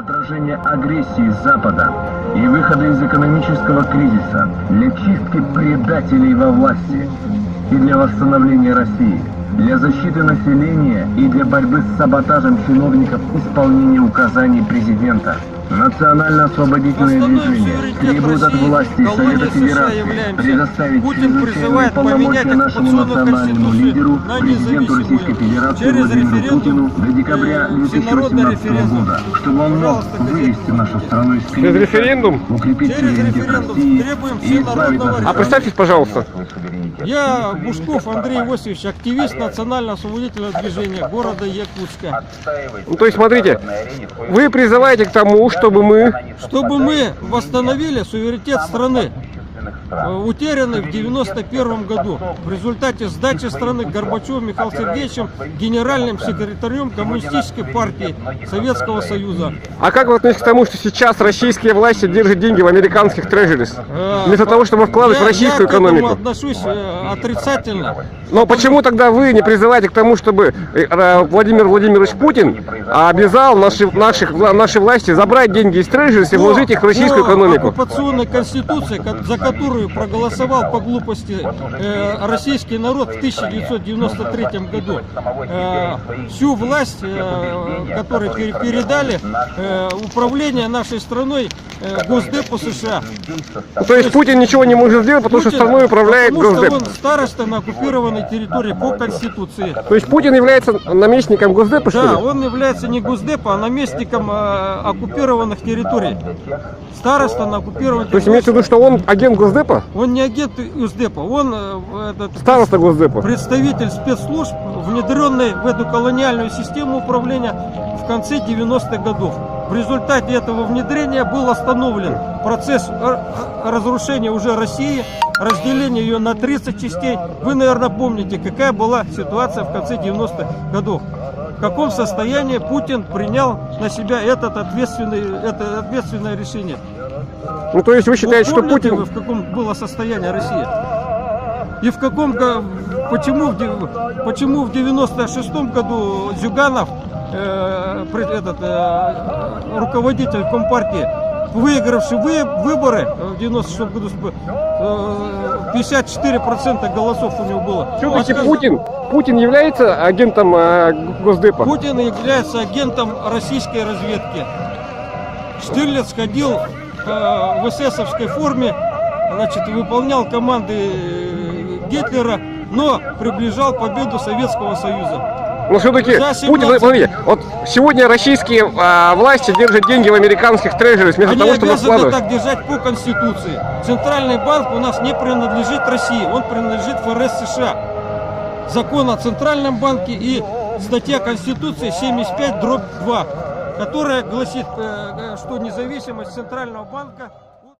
отражения агрессии Запада и выхода из экономического кризиса, для чистки предателей во власти и для восстановления России, для защиты населения и для борьбы с саботажем чиновников исполнения указаний президента. Национально-освободительное движение требует от власти Совета Федерации предоставить чрезвычайные полномочия нашему национальному лидеру, президенту Российской Федерации Владимиру Путину до декабря 2018 года, чтобы он мог вывести нашу страну из кризиса, референдум? укрепить суверенитет России и избавить нас от... А представьтесь, пожалуйста. Я Бушков Андрей Иосифович, активист национально-освободительного движения города Якутска. Ну, то есть, смотрите, вы призываете к тому, чтобы мы восстановили суверенитет страны, утерянный в 91 году в результате сдачи страны Горбачевым Михаилом Сергеевичем, генеральным секретарем Коммунистической партии Советского Союза. А как вы относитесь к тому, что сейчас российские власти держат деньги в американских трежерис, вместо того, чтобы вкладывать в российскую экономику? Я к этому отношусь отрицательно. Но почему тогда вы не призываете к тому, чтобы Владимир Владимирович Путин обязал наши власти забрать деньги из трежерис и вложить их в российскую экономику? Оккупационной конституции, за которую проголосовал по глупости российский народ в 1993 году, всю власть, которую передали управление нашей страной Госдепу США. То есть Путин ничего не может сделать, потому что страной управляет Госдеп? Потому что он староста на оккупированной территории по Конституции. То есть Путин является наместником Госдепа, что ли? Да, он является не Госдепа, а наместником оккупированных территорий. Староста на оккупированной территории. То есть имеется в виду, что он агент Госдепа? Он не агент Госдепа, он староста Госдепа. Представитель спецслужб, внедренный в эту колониальную систему управления в конце 90-х годов. В результате этого внедрения был остановлен процесс разрушения уже России, разделения ее на 30 частей. Вы, наверное, помните, какая была ситуация в конце 90-х годов. В каком состоянии Путин принял на себя это ответственное решение. Ну, то есть вы считаете, что Путин... в каком было состояние России? И почему в 96-м году Зюганов, руководитель Компартии, выигравший выборы в 96-м году, 54% голосов у него было. Все-таки Путин является агентом Госдепа? Путин является агентом российской разведки. Штирлиц ходил в эсэсовской форме, выполнял команды Гитлера, но приближал победу Советского Союза. Но все-таки Путин, смотрите, вот сегодня российские власти держат деньги в американских трежерис вместо того, чтобы вкладывать. Они обязаны так держать по Конституции. Центральный банк у нас не принадлежит России, он принадлежит ФРС США. Закон о Центральном банке и статья Конституции 75/2, которая гласит, что независимость Центрального банка